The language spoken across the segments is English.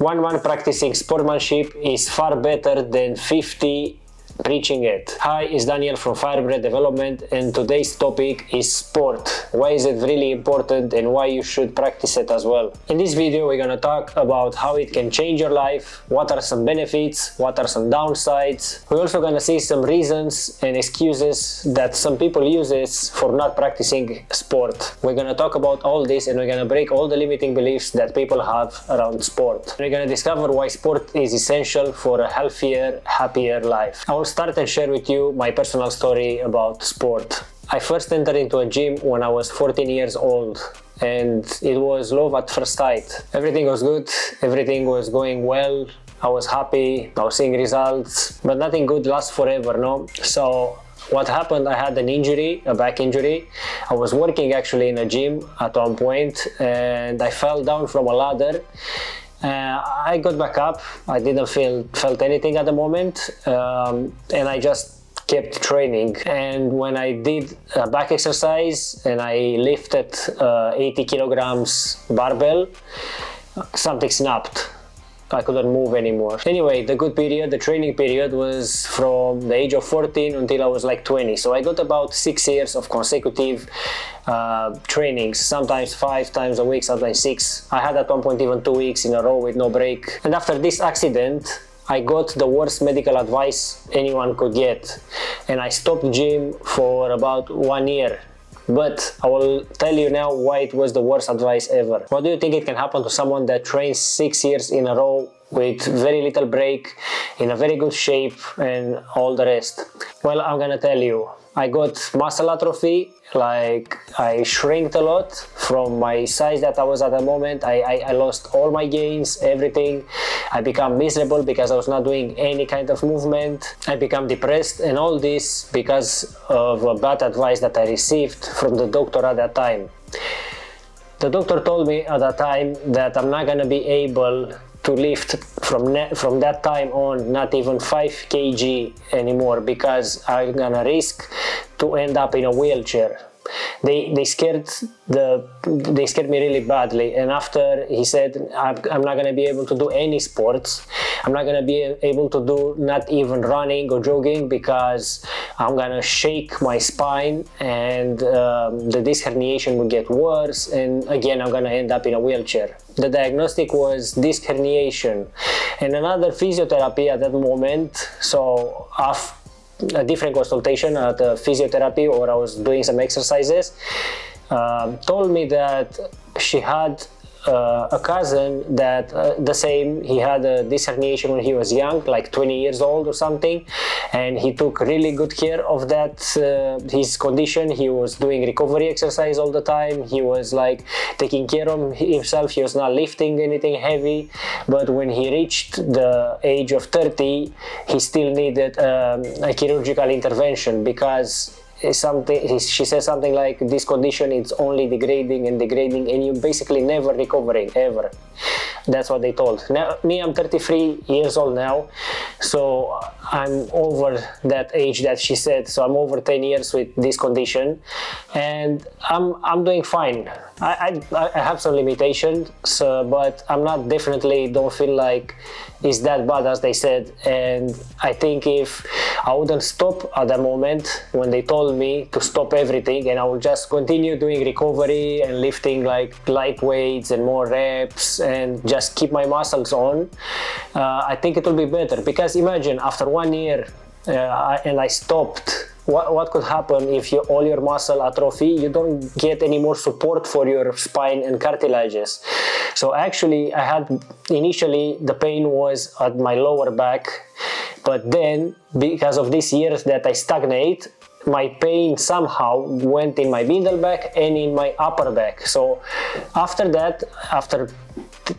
One practicing sportsmanship is far better than 50 preaching it. Hi, it's Daniel from Firebread Development, and today's topic is sport. Why is it really important and why you should practice it as well? In this video we're gonna talk about how it can change your life, what are some benefits, what are some downsides. We're also gonna see some reasons and excuses that some people uses for not practicing sport. We're gonna talk about all this and we're gonna break all the limiting beliefs that people have around sport. We're gonna discover why sport is essential for a healthier, happier life. I will start and share with you my personal story about sport. I first entered into a gym when I was 14 years old, and it was love at first sight. Everything was good, everything was going well, I was happy, I was seeing results, but nothing good lasts forever, no? So what happened, I had an injury, a back injury. I was working actually in a gym at one point and I fell down from a ladder. I got back up. I didn't felt anything at the moment, and I just kept training. And when I did a back exercise and I lifted 80 kilograms barbell, something snapped. I couldn't move anymore. Anyway, the training period was from the age of 14 until I was like 20. So I got about 6 years of consecutive trainings, sometimes 5 times a week, sometimes 6. I had at one point even 2 weeks in a row with no break. And after this accident, I got the worst medical advice anyone could get. And I stopped gym for about 1 year. But I will tell you now why it was the worst advice ever. What do you think it can happen to someone that trains 6 years in a row with very little break, in a very good shape and all the rest? Well, I'm gonna tell you. I got muscle atrophy, like I shrinked a lot from my size that I was at the moment. I lost all my gains, everything. I became miserable because I was not doing any kind of movement. I became depressed, and all this because of a bad advice that I received from the doctor at that time. The doctor told me at that time that I'm not gonna be able to lift from that time on not even 5 kg anymore because I'm gonna risk to end up in a wheelchair. They scared me really badly, and after he said I'm not gonna be able to do any sports. I'm not gonna be able to do not even running or jogging because I'm gonna shake my spine and the disc herniation will get worse, and again I'm gonna end up in a wheelchair. The diagnostic was disc herniation and another physiotherapy at that moment. So a different consultation at physiotherapy, or I was doing some exercises, told me that she had a cousin that the same, he had a disc herniation when he was young, like 20 years old or something, and he took really good care of that, his condition. He was doing recovery exercise all the time. He was like taking care of himself. He was not lifting anything heavy, but when he reached the age of 30, he still needed a chirurgical intervention because she said something like, this condition is only degrading and you're basically never recovering ever. That's what they told. Now, I'm 33 years old now, so I'm over that age that she said. So I'm over 10 years with this condition, and I'm doing fine. I have some limitations, but I'm not, definitely don't feel like it's that bad as they said. And I think if I wouldn't stop at that moment when they told me to stop everything, and I would just continue doing recovery and lifting like light weights and more reps and just keep my muscles on, I think it will be better. Because imagine after 1 year and I stopped, what could happen if all your muscle atrophy, you don't get any more support for your spine and cartilages. So actually I had, initially the pain was at my lower back, but then because of these years that I stagnate, my pain somehow went in my middle back and in my upper back. So after that, after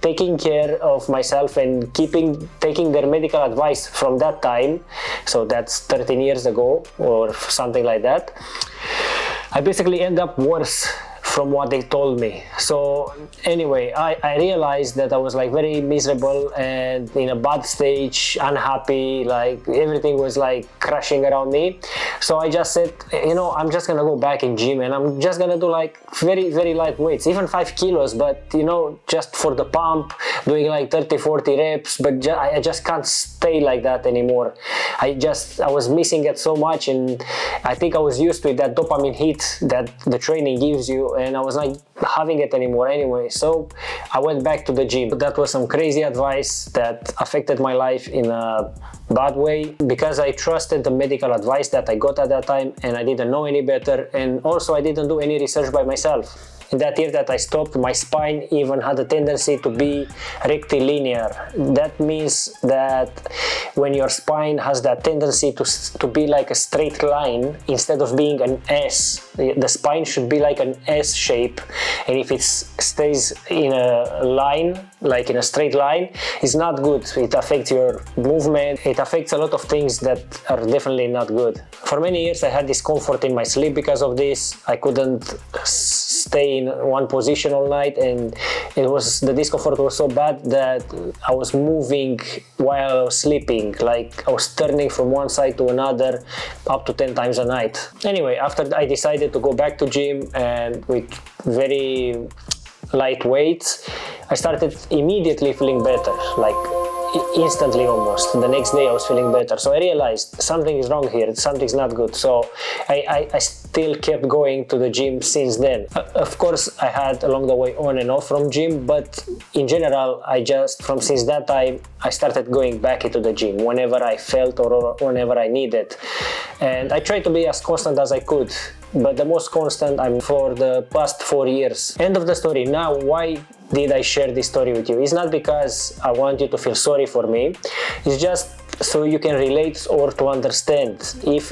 taking care of myself and taking their medical advice from that time, so that's 13 years ago or something like that, I basically end up worse from what they told me. So anyway, I realized that I was like very miserable and in a bad stage, unhappy, like everything was like crashing around me. So I just said, you know, I'm just gonna go back in gym and I'm just gonna do like very light weights, even 5 kilos, but you know, just for the pump, doing like 30-40 reps. But I just can't stay like that anymore. I was missing it so much, and I think I was used to that dopamine hit that the training gives you, and I was not having it anymore anyway. So I went back to the gym. That was some crazy advice that affected my life in a bad way, because I trusted the medical advice that I got at that time, and I didn't know any better, and also I didn't do any research by myself. In that year that I stopped, my spine even had a tendency to be rectilinear. That means that when your spine has that tendency to be like a straight line instead of being an S, the spine should be like an S shape, and if it stays in a line, like in a straight line, it's not good. It affects your movement, it affects a lot of things that are definitely not good. For many years I had discomfort in my sleep because of this. I couldn't stay in one position all night, and the discomfort was so bad that I was moving while I was sleeping, like I was turning from one side to another up to 10 times a night. Anyway, after I decided to go back to gym and with very light weights, I started immediately feeling better, like instantly almost. The next day I was feeling better. So I realized something is wrong here, something's not good. So I still kept going to the gym since then. Of course, I had along the way on and off from gym, but in general, since that time, I started going back into the gym whenever I felt or whenever I needed. And I tried to be as constant as I could, but the most constant I'm for the past 4 years. End of the story. Now, why did I share this story with you? It's not because I want you to feel sorry for me. It's just so you can relate or to understand. If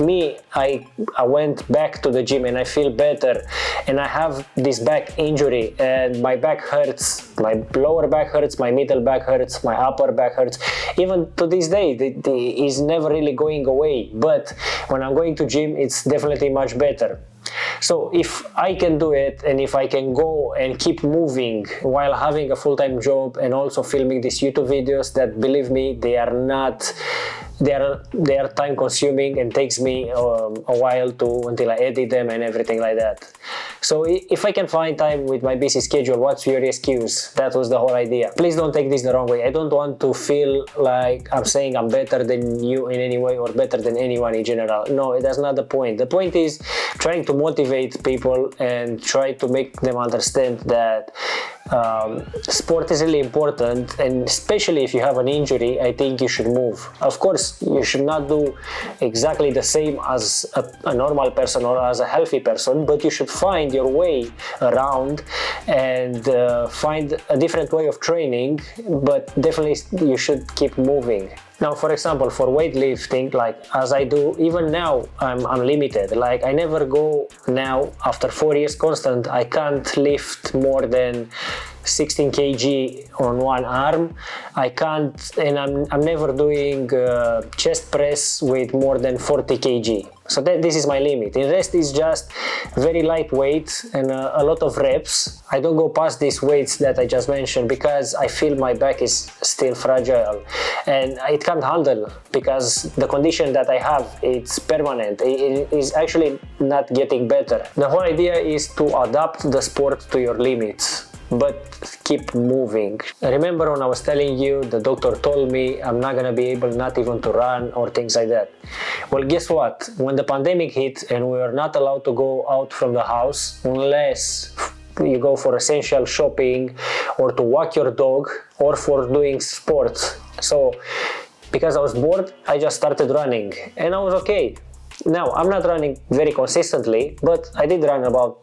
I went back to the gym and I feel better, and I have this back injury and my back hurts, my lower back hurts, my middle back hurts, my upper back hurts, even to this day, it's never really going away. But when I'm going to gym, it's definitely much better. So if I can do it, and if I can go and keep moving while having a full-time job and also filming these YouTube videos, that, believe me, they are time consuming and takes me a while until I edit them and everything like that. So if I can find time with my busy schedule, what's your excuse? That was the whole idea. Please don't take this the wrong way. I don't want to feel like I'm saying I'm better than you in any way or better than anyone in general. No, that's not the point. The point is trying to motivate people and try to make them understand that sport is really important, and especially if you have an injury, I think you should move. Of course, you should not do exactly the same as a normal person or as a healthy person, but you should find your way around and find a different way of training, but definitely you should keep moving. Now, for example, for weightlifting, like as I do, even now I'm limited. Like I never go now, after 4 years constant, I can't lift more than 16 kg on one arm. I can't, and I'm never doing chest press with more than 40 kg. So this is my limit. The rest is just very lightweight and a lot of reps. I don't go past these weights that I just mentioned because I feel my back is still fragile and it can't handle, because the condition that I have, it's permanent. It is actually not getting better. The whole idea is to adapt the sport to your limits, but keep moving. Remember when I was telling you, the doctor told me I'm not gonna be able not even to run or things like that. Well, guess what? When the pandemic hit and we were not allowed to go out from the house unless you go for essential shopping or to walk your dog or for doing sports. So because I was bored, I just started running and I was okay. Now, I'm not running very consistently, but I did run about,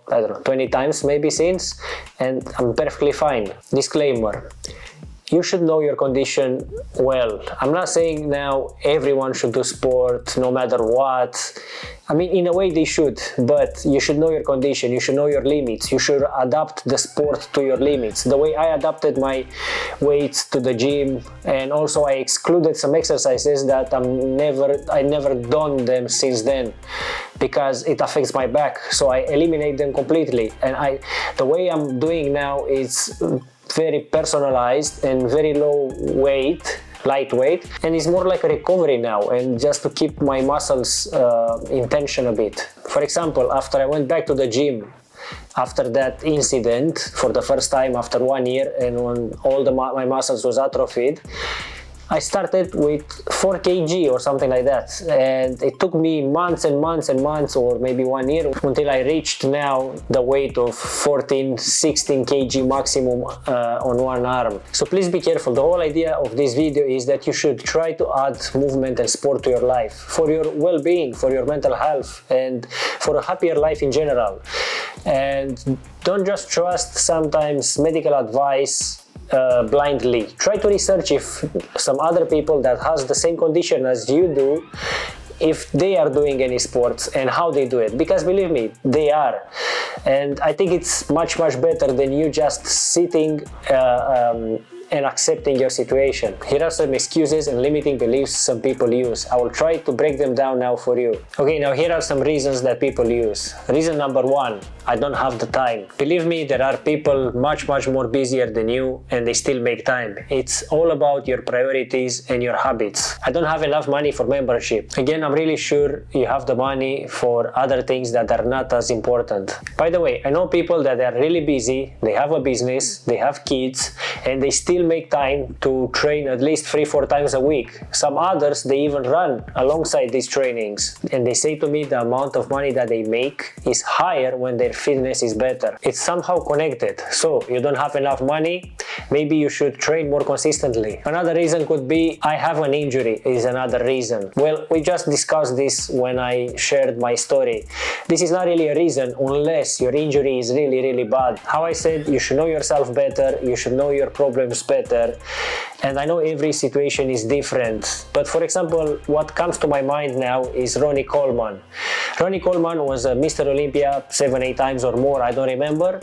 20 times maybe since, and I'm perfectly fine. Disclaimer: you should know your condition well. I'm not saying now everyone should do sport no matter what. I mean, in a way they should, but you should know your condition, you should know your limits, you should adapt the sport to your limits. The way I adapted my weights to the gym, and also I excluded some exercises that I never done them since then because it affects my back, so I eliminate them completely. And the way I'm doing now is very personalized and very lightweight, and it's more like a recovery now, and just to keep my muscles in tension a bit. For example, after I went back to the gym after that incident for the first time after 1 year, and when all my muscles was atrophied, I started with 4 kg or something like that, and it took me months and months and months, or maybe 1 year, until I reached now the weight of 14-16 kg maximum on one arm. So please be careful. The whole idea of this video is that you should try to add movement and sport to your life for your well-being, for your mental health, and for a happier life in general. And don't just trust sometimes medical advice blindly. Try to research if some other people that has the same condition as you do, if they are doing any sports and how they do it, because believe me, they are. And I think it's much better than you just sitting and accepting your situation. Here are some excuses and limiting beliefs some people use. I will try to break them down now for you. Okay, now here are some reasons that people use. Reason number 1, I don't have the time. Believe me, there are people much more busier than you, and they still make time. It's all about your priorities and your habits. I don't have enough money for membership. Again, I'm really sure you have the money for other things that are not as important. By the way, I know people that are really busy, they have a business, they have kids, and they still make time to train at least 3-4 times a week. Some others, they even run alongside these trainings, and they say to me the amount of money that they make is higher when their fitness is better. It's somehow connected. So you don't have enough money, maybe you should train more consistently. Another reason could be I have an injury is another reason. Well, we just discussed this when I shared my story. This is not really a reason unless your injury is really bad. How I said, you should know yourself better, you should know your problems better, and I know every situation is different, but for example, what comes to my mind now is Ronnie Coleman. Ronnie Coleman was a Mr. Olympia 7-8 times or more, I don't remember,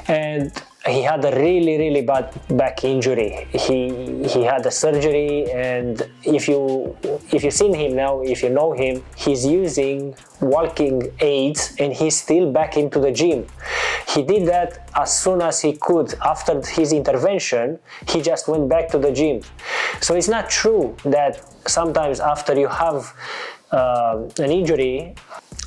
and he had a really bad back injury. He had a surgery, and if you've seen him now, if you know him, he's using walking aids and he's still back into the gym. He did that as soon as he could. After his intervention, he just went back to the gym. So it's not true that sometimes after you have an injury,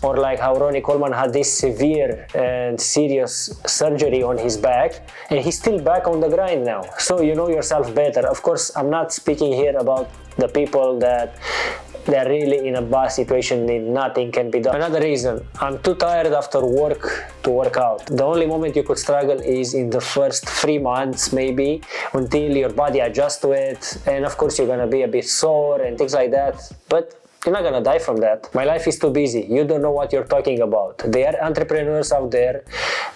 or like how Ronnie Coleman had this severe and serious surgery on his back, and he's still back on the grind now. So you know yourself better. Of course, I'm not speaking here about the people that they're really in a bad situation and nothing can be done. Another reason, I'm too tired after work to work out. The only moment you could struggle is in the first 3 months maybe, until your body adjusts to it, and of course you're gonna be a bit sore and things like that, but you're not gonna die from that. My life is too busy. You don't know what you're talking about. There are entrepreneurs out there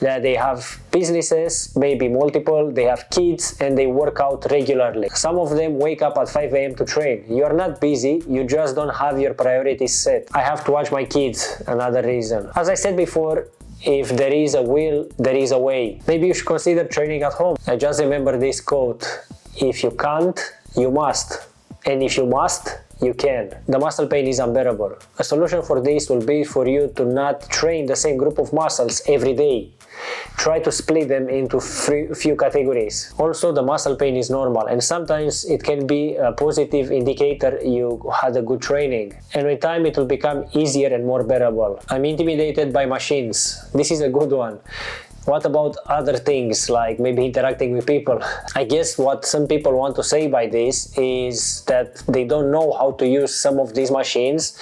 that they have businesses, maybe multiple, they have kids, and they work out regularly. Some of them wake up at 5 a.m. to train. You're not busy, you just don't have your priorities set. I have to watch my kids, another reason. As I said before, if there is a will, there is a way. Maybe you should consider training at home. I just remember this quote: if you can't, you must. And if you must, you can. The muscle pain is unbearable. A solution for this will be for you to not train the same group of muscles every day. Try to split them into few categories. Also, the muscle pain is normal, and sometimes it can be a positive indicator you had a good training. And with time it will become easier and more bearable. I'm intimidated by machines. This is a good one. What about other things, like maybe interacting with people? I guess what some people want to say by this is that they don't know how to use some of these machines,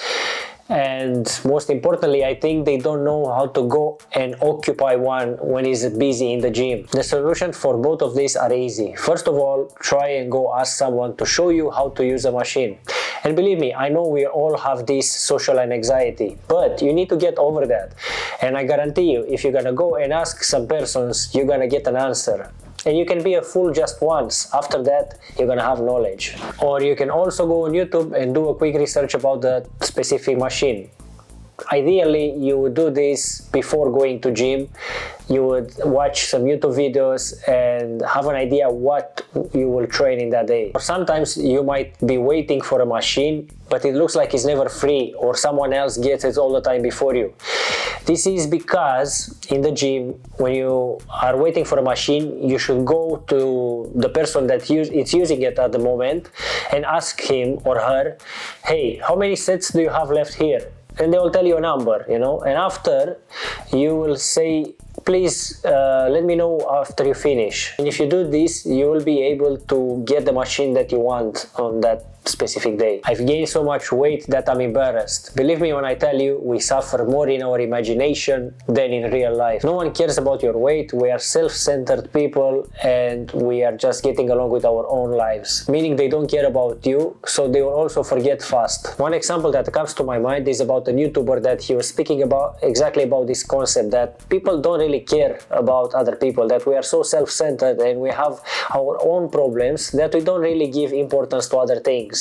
and most importantly, I think they don't know how to go and occupy one when he's busy in the gym. The solution for both of these are easy. First of all, try and go ask someone to show you how to use a machine. And believe me, I know we all have this social anxiety, but you need to get over that. And I guarantee you, if you're gonna go and ask some persons, you're gonna get an answer. And you can be a fool just once. After that, you're gonna have knowledge. Or you can also go on YouTube and do a quick research about that specific machine. Ideally, you would do this before going to gym. You would watch some YouTube videos and have an idea what you will train in that day. Or sometimes you might be waiting for a machine, but it looks like it's never free, or someone else gets it all the time before you. This is because in the gym, when you are waiting for a machine, you should go to the person that is using it at the moment and ask him or her, hey, how many sets do you have left here? And they will tell you a number, you know, and after you will say, please let me know after you finish. And if you do this, you will be able to get the machine that you want on that specific day. I've gained so much weight that I'm embarrassed. Believe me when I tell you, we suffer more in our imagination than in real life. No one cares about your weight. We are self-centered people and we are just getting along with our own lives, meaning they don't care about you, so they will also forget fast. One example that comes to my mind is about a YouTuber that he was speaking about exactly about this concept, that people don't really care about other people, that we are so self-centered and we have our own problems that we don't really give importance to other things.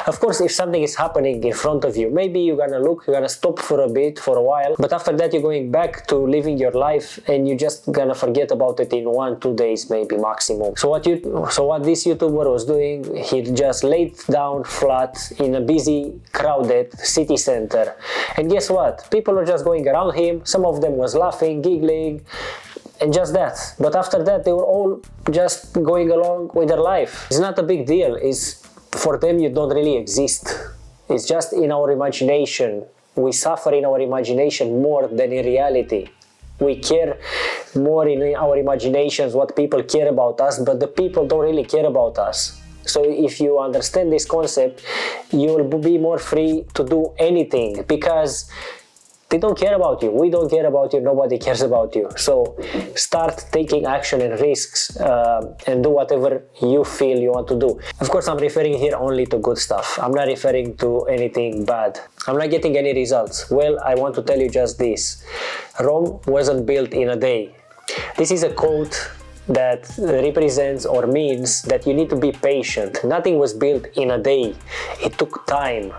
Of course, if something is happening in front of you, maybe you're gonna stop for a bit, for a while, but after that you're going back to living your life and you're just gonna forget about it in 1-2 days, maybe maximum. So what this YouTuber was doing, he just laid down flat in a busy, crowded city center. And guess what? People were just going around him, some of them was laughing, giggling, and just that. But after that, they were all just going along with their life. It's not a big deal. For them, you don't really exist. It's just in our imagination. We suffer in our imagination more than in reality. We care more in our imaginations what people care about us, but the people don't really care about us. So if you understand this concept, you will be more free to do anything, because they don't care about you. We don't care about you. Nobody cares about you. So start taking action and risks and do whatever you feel you want to do. Of course, I'm referring here only to good stuff. I'm not referring to anything bad. I'm not getting any results. Well, I want to tell you just this. Rome wasn't built in a day. This is a quote that represents or means that you need to be patient. Nothing was built in a day. It took time.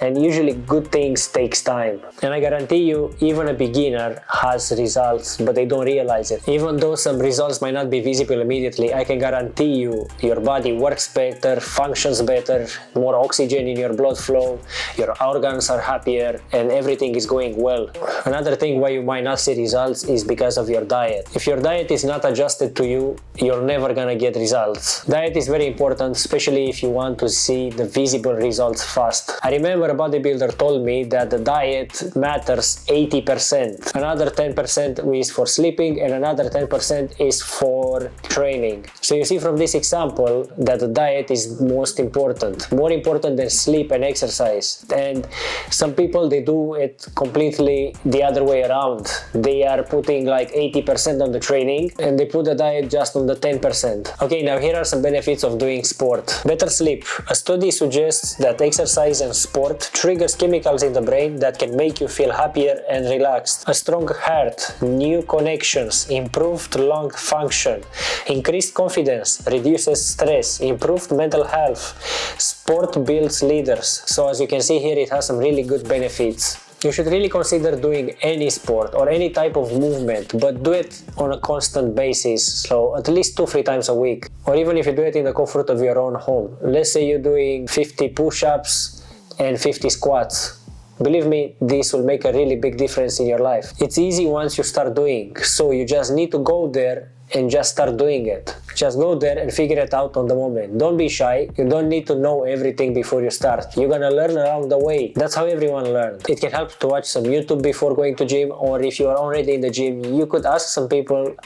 And usually good things takes time. And I guarantee you, even a beginner has results, but they don't realize it. Even though some results might not be visible immediately, I can guarantee you your body works better, functions better, more oxygen in your blood flow, your organs are happier, and everything is going well. Another thing why you might not see results is because of your diet. If your diet is not adjusted to you, you're never gonna get results. Diet is very important, especially if you want to see the visible results fast. I remember a bodybuilder told me that the diet matters 80%. Another 10% is for sleeping and another 10% is for training. So you see from this example that the diet is most important, more important than sleep and exercise. And some people, they do it completely the other way around. They are putting like 80% on the training and they put the diet just on the 10%. Okay, now here are some benefits of doing sport. Better sleep. A study suggests that exercise and sport triggers chemicals in the brain that can make you feel happier and relaxed. A strong heart, new connections, improved lung function, increased confidence, reduces stress, improved mental health. Sport builds leaders. So as you can see here, it has some really good benefits. You should really consider doing any sport or any type of movement, but do it on a constant basis, so at least 2-3 times a week. Or even if you do it in the comfort of your own home. Let's say you're doing 50 push-ups and 50 squats. Believe me, this will make a really big difference in your life. It's easy once you start doing, so you just need to go there and just start doing it. Just go there and figure it out on the moment. Don't be shy. You don't need to know everything before you start. You're gonna learn along the way. That's how everyone learns. It can help to watch some YouTube before going to gym, or if you are already in the gym, you could ask some people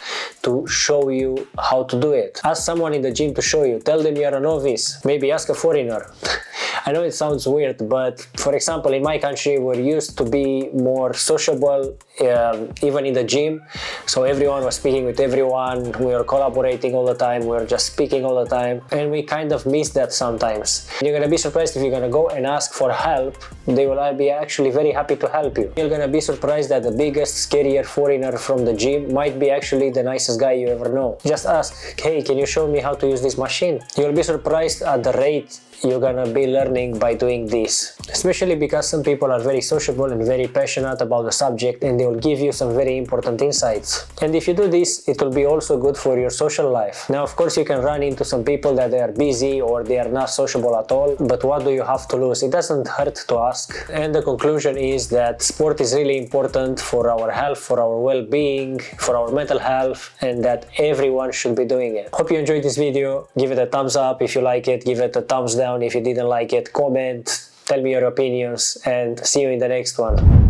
to show you how to do it. Ask someone in the gym to show you. Tell them you're a novice. Maybe ask a foreigner. I know it sounds weird, but for example, in my country, we're used to be more sociable, even in the gym. So everyone was speaking with everyone, we were collaborating all the time, we were just speaking all the time, and we kind of miss that sometimes. You're gonna be surprised if you're gonna go and ask for help, they will be actually very happy to help you. You're gonna be surprised that the biggest, scarier foreigner from the gym might be actually the nicest guy you ever know. Just ask, hey, can you show me how to use this machine? You'll be surprised at the rate you're gonna be learning by doing this, especially because some people are very sociable and very passionate about the subject, and they will give you some very important insights. And if you do this, it will be also good for your social life. Now, of course, you can run into some people that they are busy or they are not sociable at all, but what do you have to lose? It doesn't hurt to ask. And the conclusion is that sport is really important for our health, for our well-being, for our mental health, and that everyone should be doing it. Hope you enjoyed this video. Give it a thumbs up if you like it, give it a thumbs down if you didn't like it, comment, tell me your opinions, and see you in the next one.